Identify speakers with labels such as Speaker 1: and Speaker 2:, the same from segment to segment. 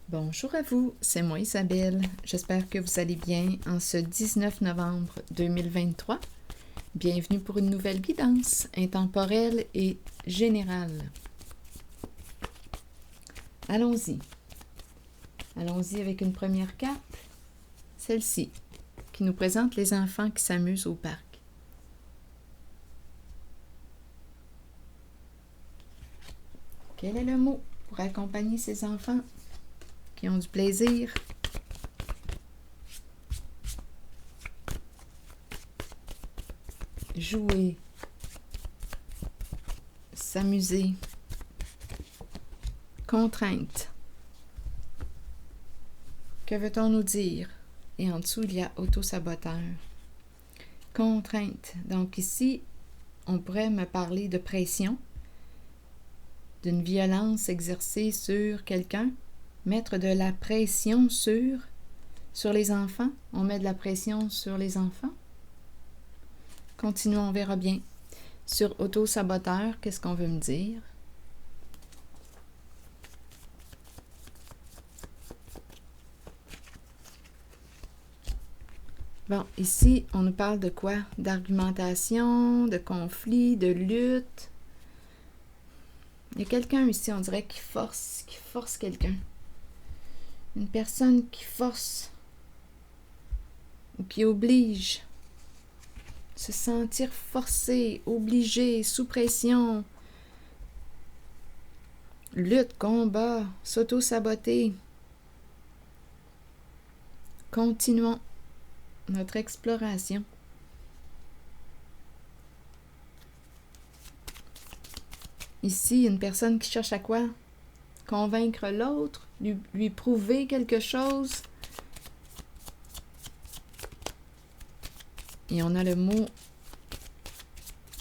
Speaker 1: Bonjour à vous, c'est moi Isabelle. J'espère que vous allez bien en ce 19 novembre 2023. Bienvenue pour une nouvelle guidance intemporelle et générale. Allons-y. Allons-y avec une première carte, celle-ci, qui nous présente les enfants qui s'amusent au parc. Quel est le mot pour accompagner ces enfants qui ont du plaisir? Jouer, s'amuser, contrainte. Que veut-on nous dire? Et en dessous, il y a autosaboteur. Contrainte. Donc ici, on pourrait me parler de pression, d'une violence exercée sur quelqu'un, mettre de la pression sur les enfants. On met de la pression sur les enfants. Continuons, on verra bien. Sur autosaboteur, qu'est-ce qu'on veut me dire? Bon, ici, on nous parle de quoi? D'argumentation, de conflit, de lutte. Il y a quelqu'un ici, on dirait, qui force quelqu'un. Une personne qui force ou qui oblige. Se sentir forcé, obligé, sous pression. Lutte, combat, s'auto-saboter. Continuons notre exploration. Ici, une personne qui cherche à quoi? Convaincre l'autre, lui prouver quelque chose. Et on a le mot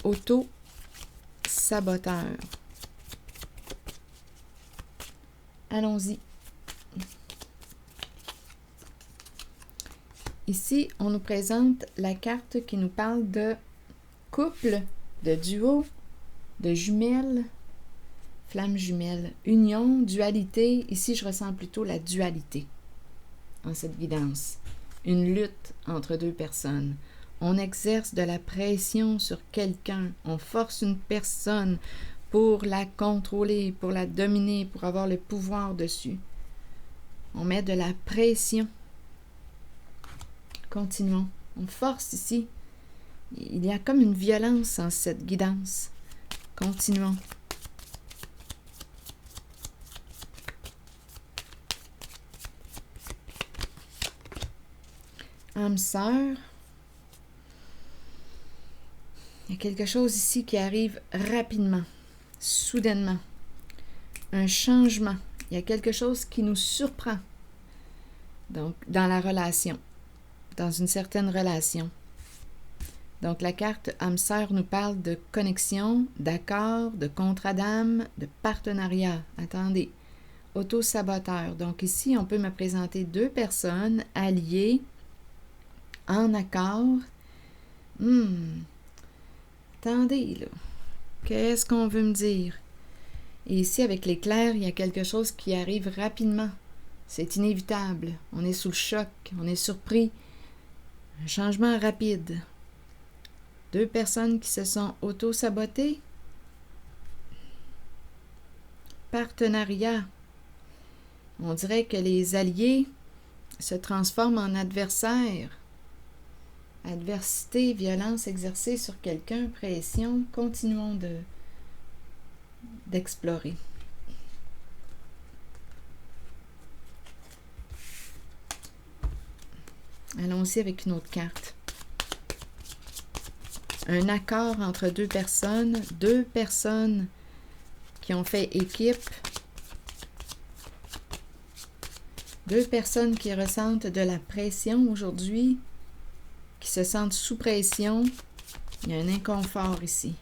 Speaker 1: auto-saboteur. Allons-y. Ici, on nous présente la carte qui nous parle de couple, de duo, de jumelles, flamme jumelle, union, dualité. Ici, je ressens plutôt la dualité en cette guidance. Une lutte entre deux personnes. On exerce de la pression sur quelqu'un. On force une personne pour la contrôler, pour la dominer, pour avoir le pouvoir dessus. On met de la pression. Continuons. On force ici. Il y a comme une violence en cette guidance. Continuons. Âme sœur. Il y a quelque chose ici qui arrive rapidement, soudainement. Un changement. Il y a quelque chose qui nous surprend. Donc, dans la relation, dans une certaine relation. Donc, la carte âme sœur nous parle de connexion, d'accord, de contrat d'âme, de partenariat. Attendez, auto-saboteur. Donc, ici, on peut me présenter deux personnes alliées, en accord. Attendez, là. Qu'est-ce qu'on veut me dire? Et ici, avec l'éclair, il y a quelque chose qui arrive rapidement. C'est inévitable. On est sous le choc. On est surpris. Un changement rapide. Deux personnes qui se sont auto-sabotées. Partenariat. On dirait que les alliés se transforment en adversaires. Adversité, violence exercée sur quelqu'un, pression. Continuons d'explorer. Allons-y avec une autre carte. Un accord entre deux personnes qui ont fait équipe, deux personnes qui ressentent de la pression aujourd'hui, qui se sentent sous pression. Il y a un inconfort ici.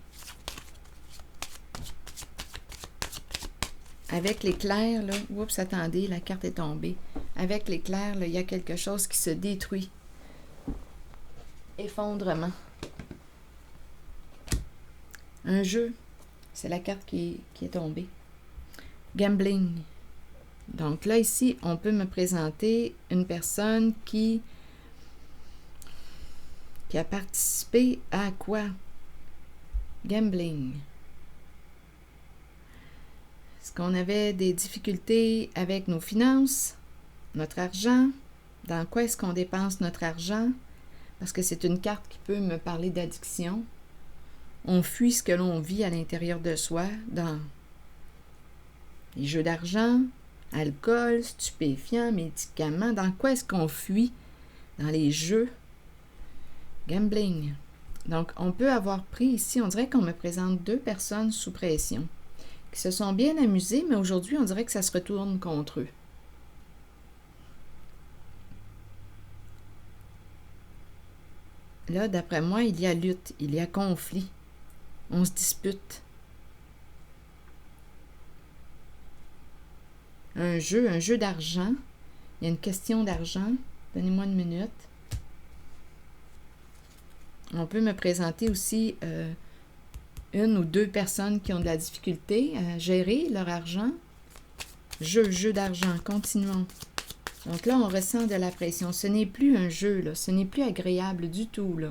Speaker 1: Avec l'éclair, là, oups, attendez, la carte est tombée. Avec l'éclair, là, il y a quelque chose qui se détruit. Effondrement. Un jeu, c'est la carte qui est tombée. Gambling. Donc là, ici, on peut me présenter une personne qui a participé à quoi? Gambling. Est-ce qu'on avait des difficultés avec nos finances, notre argent? Dans quoi est-ce qu'on dépense notre argent? Parce que c'est une carte qui peut me parler d'addiction. On fuit ce que l'on vit à l'intérieur de soi dans les jeux d'argent, alcool, stupéfiants, médicaments. Dans quoi est-ce qu'on fuit? Dans les jeux. Gambling. Donc, on peut avoir pris ici, on dirait qu'on me présente 2 personnes sous pression qui se sont bien amusées, mais aujourd'hui, on dirait que ça se retourne contre eux. Là, d'après moi, il y a lutte, il y a conflit. On se dispute. Un jeu d'argent. Il y a une question d'argent. Donnez-moi une minute. On peut me présenter aussi 1 ou 2 personnes qui ont de la difficulté à gérer leur argent. Jeu d'argent. Continuons. Donc là, on ressent de la pression. Ce n'est plus un jeu, là. Ce n'est plus agréable du tout, là.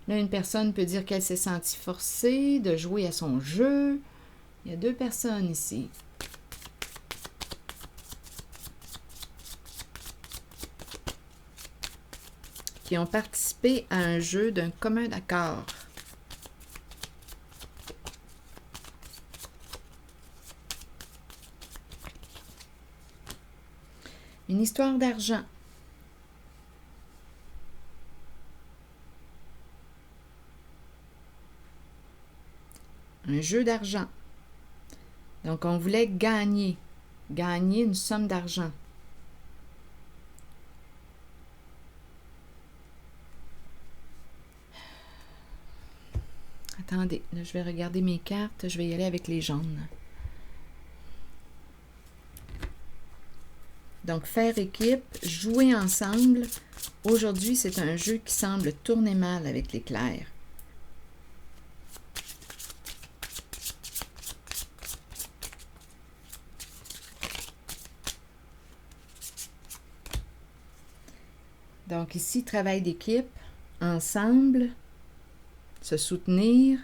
Speaker 1: Là, une personne peut dire qu'elle s'est sentie forcée de jouer à son jeu. Il y a 2 personnes ici. Qui ont participé à un jeu d'un commun accord. Une histoire d'argent. Un jeu d'argent. Donc, on voulait gagner une somme d'argent. Attendez, là, je vais regarder mes cartes. Je vais y aller avec les jaunes. Donc, faire équipe, jouer ensemble. Aujourd'hui, c'est un jeu qui semble tourner mal avec les clairs. Donc, ici, travail d'équipe, ensemble, se soutenir.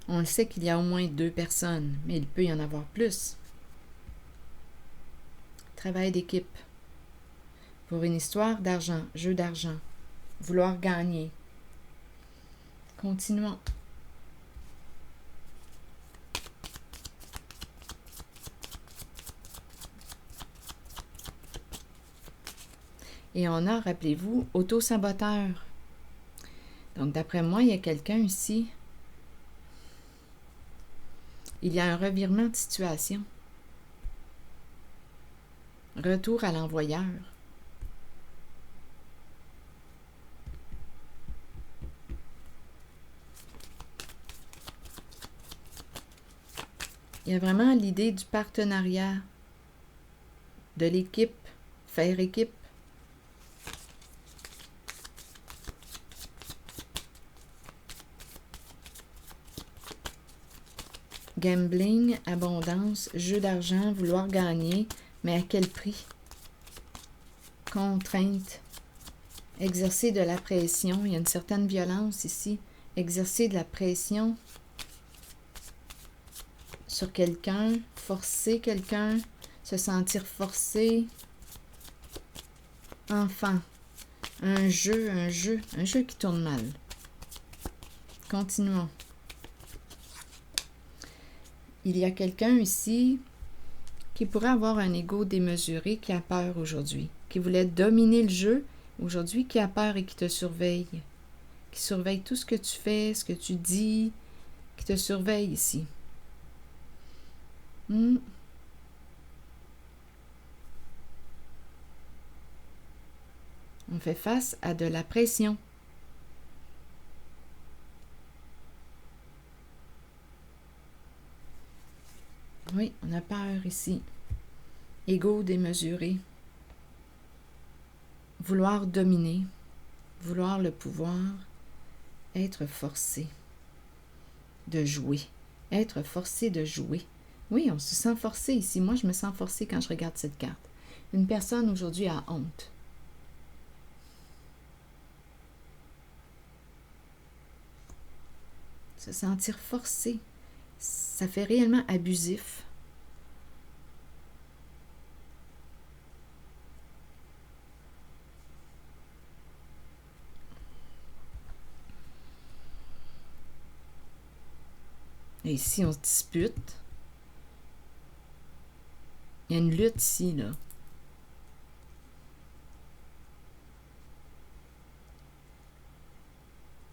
Speaker 1: On le sait qu'il y a au moins 2 personnes, mais il peut y en avoir plus. Travail d'équipe. Pour une histoire d'argent, jeu d'argent. Vouloir gagner. Continuons. Et on a, rappelez-vous, auto-saboteur. Donc, d'après moi, il y a quelqu'un ici. Il y a un revirement de situation. Retour à l'envoyeur. Il y a vraiment l'idée du partenariat, de l'équipe, faire équipe. Gambling, abondance, jeu d'argent, vouloir gagner, mais à quel prix? Contrainte, exercer de la pression, il y a une certaine violence ici, exercer de la pression sur quelqu'un, forcer quelqu'un, se sentir forcé. Enfant, un jeu qui tourne mal. Continuons. Il y a quelqu'un ici qui pourrait avoir un ego démesuré, qui a peur aujourd'hui, qui voulait dominer le jeu, aujourd'hui qui a peur et qui te surveille, qui surveille tout ce que tu fais, ce que tu dis, qui te surveille ici. On fait face à de la pression. Oui, on a peur ici. Ego démesuré. Vouloir dominer. Vouloir le pouvoir. être forcé de jouer. Être forcé de jouer. Oui, on se sent forcé ici. Moi, je me sens forcé quand je regarde cette carte. Une personne aujourd'hui a honte. Se sentir forcé, ça fait réellement abusif. Et ici, on se dispute. Il y a une lutte ici, là.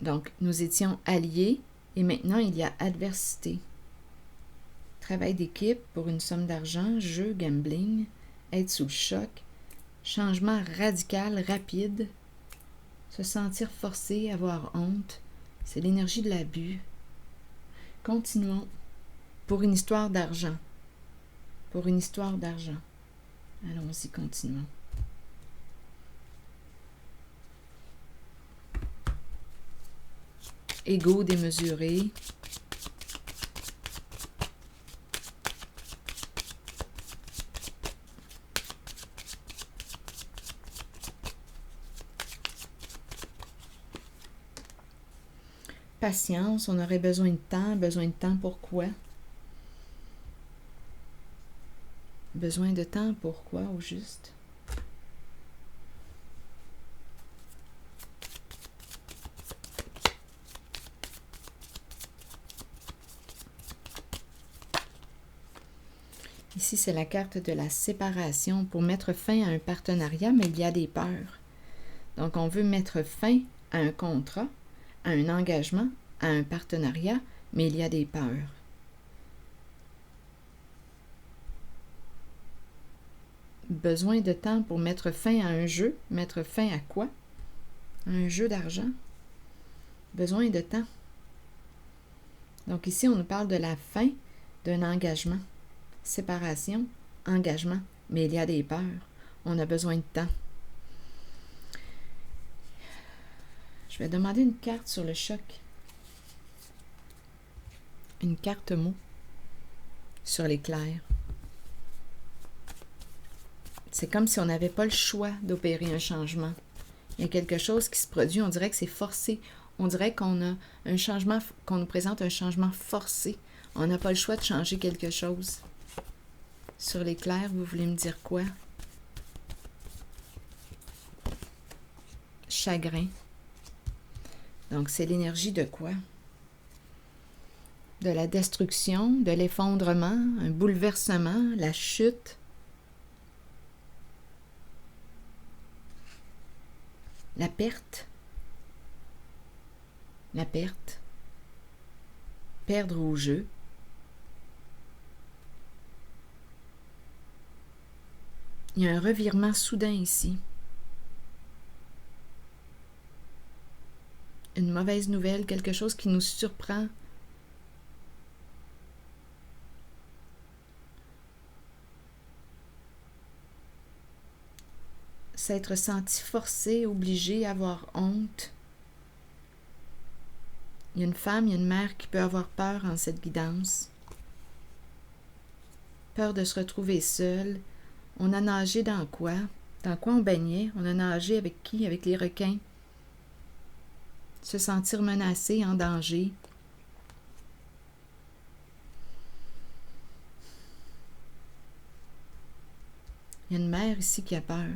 Speaker 1: Donc, nous étions alliés et maintenant, il y a adversité. Travail d'équipe pour une somme d'argent, jeu, gambling, être sous le choc, changement radical, rapide, se sentir forcé, avoir honte, c'est l'énergie de l'abus. Continuons. Pour une histoire d'argent. Pour une histoire d'argent. Allons-y, continuons. Ego démesuré. Patience, on aurait besoin de temps. Besoin de temps pourquoi? Besoin de temps pourquoi au juste? Ici, c'est la carte de la séparation pour mettre fin à un partenariat, mais il y a des peurs. Donc, on veut mettre fin à un contrat, à un engagement, à un partenariat, mais il y a des peurs. Besoin de temps pour mettre fin à un jeu. Mettre fin à quoi? Un jeu d'argent. Besoin de temps. Donc ici, on nous parle de la fin d'un engagement. Séparation, engagement, mais il y a des peurs. On a besoin de temps. Je vais demander une carte sur le choc. Une carte mot sur l'éclair. C'est comme si on n'avait pas le choix d'opérer un changement. Il y a quelque chose qui se produit, on dirait que c'est forcé. On dirait qu'on a un changement, qu'on nous présente un changement forcé. On n'a pas le choix de changer quelque chose. Sur l'éclair, vous voulez me dire quoi? Chagrin. Donc, c'est l'énergie de quoi? De la destruction, de l'effondrement, un bouleversement, la chute. La perte. La perte. Perdre au jeu. Il y a un revirement soudain ici. Une mauvaise nouvelle, quelque chose qui nous surprend. S'être senti forcé, obligé, avoir honte. Il y a une femme, il y a une mère qui peut avoir peur en cette guidance. Peur de se retrouver seule. On a nagé dans quoi? Dans quoi on baignait? On a nagé avec qui? Avec les requins. Se sentir menacé, en danger. Il y a une mère ici qui a peur.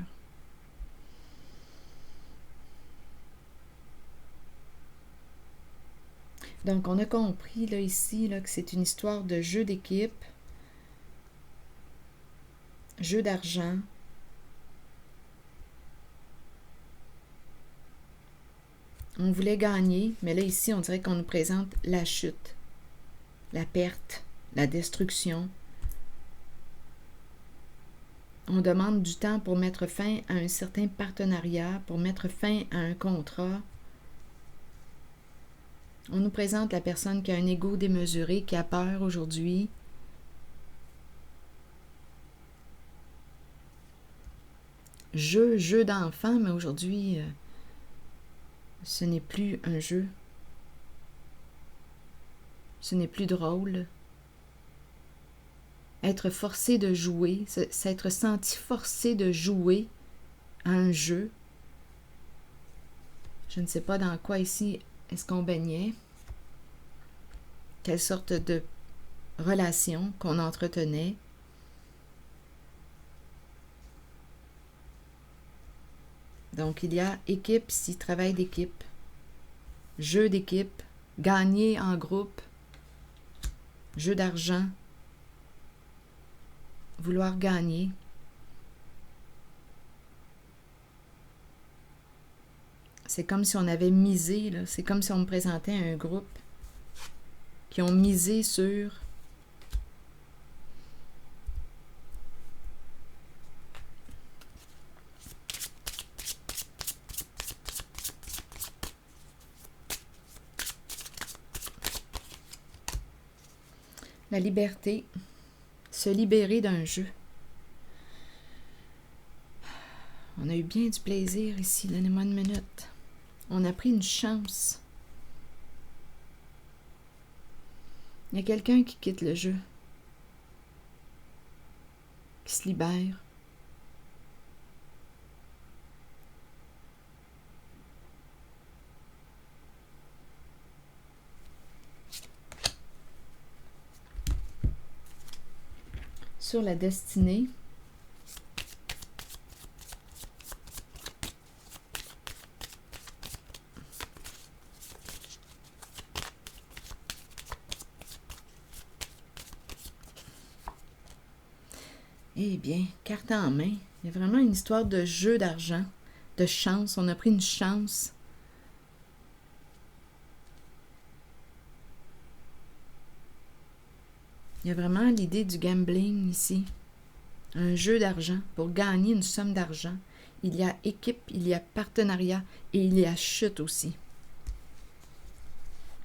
Speaker 1: Donc, on a compris là, ici là, que c'est une histoire de jeu d'équipe, jeu d'argent, on voulait gagner, mais là, ici, on dirait qu'on nous présente la chute, la perte, la destruction. On demande du temps pour mettre fin à un certain partenariat, pour mettre fin à un contrat. On nous présente la personne qui a un ego démesuré, qui a peur aujourd'hui. Jeu d'enfant, mais aujourd'hui, ce n'est plus un jeu. Ce n'est plus drôle. Être forcé de jouer, s'être senti forcé de jouer à un jeu. Je ne sais pas dans quoi ici est-ce qu'on baignait. Quelle sorte de relation qu'on entretenait. Donc, il y a équipe ici, travail d'équipe, jeu d'équipe, gagner en groupe, jeu d'argent, vouloir gagner. C'est comme si on avait misé, là. C'est comme si on me présentait un groupe qui ont misé sur la liberté, se libérer d'un jeu. On a eu bien du plaisir ici, donnez-moi une minute. On a pris une chance. Il y a quelqu'un qui quitte le jeu, qui se libère. Sur la destinée, eh bien, carte en main, il y a vraiment une histoire de jeu d'argent, de chance. On a pris une chance. Il y a vraiment l'idée du gambling ici. Un jeu d'argent pour gagner une somme d'argent. Il y a équipe, il y a partenariat et il y a chute aussi.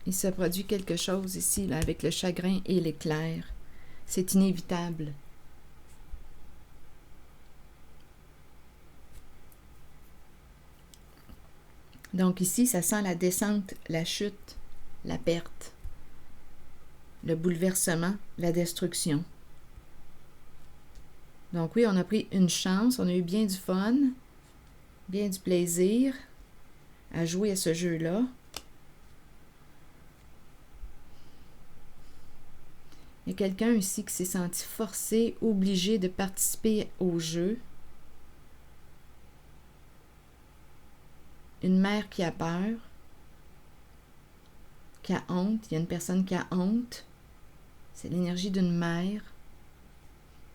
Speaker 1: Il se produit quelque chose ici là, avec le chagrin et l'éclair. C'est inévitable. Donc ici, ça sent la descente, la chute, la perte, le bouleversement, la destruction. Donc oui, on a pris une chance, on a eu bien du fun, bien du plaisir à jouer à ce jeu-là. Il y a quelqu'un ici qui s'est senti forcé, obligé de participer au jeu. Une mère qui a peur, qui a honte. Il y a une personne qui a honte. C'est l'énergie d'une mère.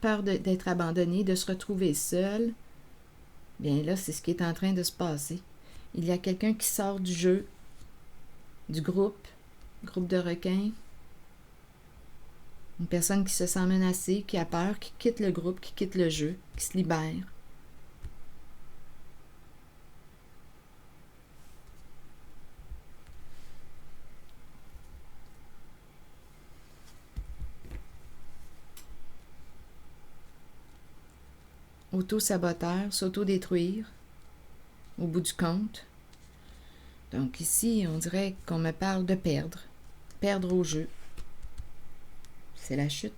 Speaker 1: Peur d'être abandonnée, de se retrouver seule. Bien là, c'est ce qui est en train de se passer. Il y a quelqu'un qui sort du jeu, du groupe de requins. Une personne qui se sent menacée, qui a peur, qui quitte le groupe, qui quitte le jeu, qui se libère. Auto-saboteur, s'auto-détruire, au bout du compte. Donc ici, on dirait qu'on me parle de perdre. Perdre au jeu. C'est la chute.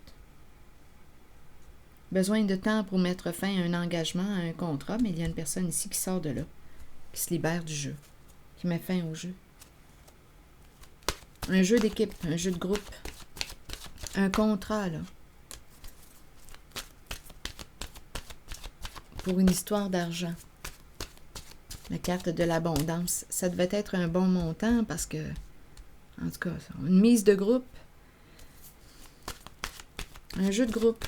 Speaker 1: Besoin de temps pour mettre fin à un engagement, à un contrat, mais il y a une personne ici qui sort de là, qui se libère du jeu, qui met fin au jeu. Un jeu d'équipe, un jeu de groupe, un contrat, là. Pour une histoire d'argent. La carte de l'abondance. Ça devait être un bon montant parce que, en tout cas, une mise de groupe. Un jeu de groupe.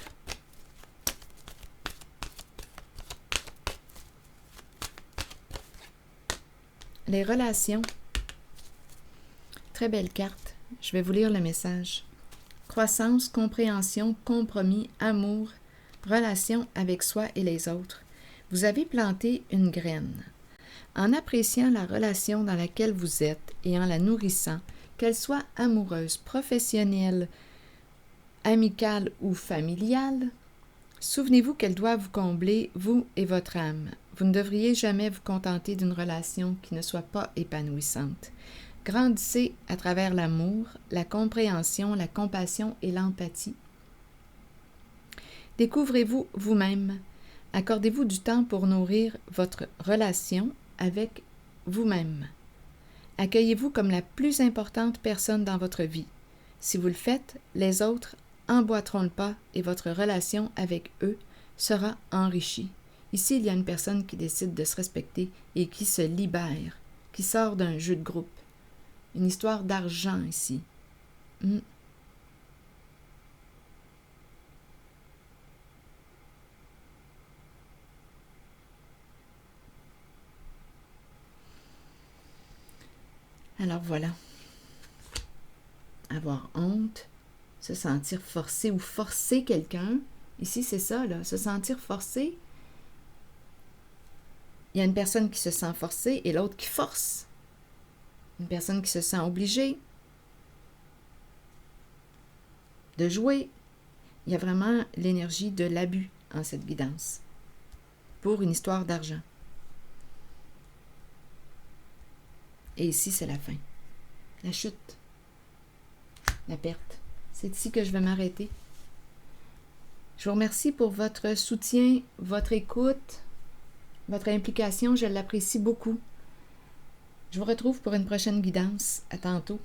Speaker 1: Les relations. Très belle carte. Je vais vous lire le message. Croissance, compréhension, compromis, amour, relation avec soi et les autres. Vous avez planté une graine. En appréciant la relation dans laquelle vous êtes et en la nourrissant, qu'elle soit amoureuse, professionnelle, amicale ou familiale, souvenez-vous qu'elle doit vous combler, vous et votre âme. Vous ne devriez jamais vous contenter d'une relation qui ne soit pas épanouissante. Grandissez à travers l'amour, la compréhension, la compassion et l'empathie. Découvrez-vous vous-même. Accordez-vous du temps pour nourrir votre relation avec vous-même. Accueillez-vous comme la plus importante personne dans votre vie. Si vous le faites, les autres emboîteront le pas et votre relation avec eux sera enrichie. Ici, il y a une personne qui décide de se respecter et qui se libère, qui sort d'un jeu de groupe. Une histoire d'argent ici. Alors voilà. Avoir honte, se sentir forcé ou forcer quelqu'un. Ici, c'est ça, là, se sentir forcé. Il y a une personne qui se sent forcée et l'autre qui force. Une personne qui se sent obligée de jouer. Il y a vraiment l'énergie de l'abus en cette guidance pour une histoire d'argent. Et ici, c'est la fin. La chute. La perte. C'est ici que je vais m'arrêter. Je vous remercie pour votre soutien, votre écoute, votre implication. Je l'apprécie beaucoup. Je vous retrouve pour une prochaine guidance. À tantôt.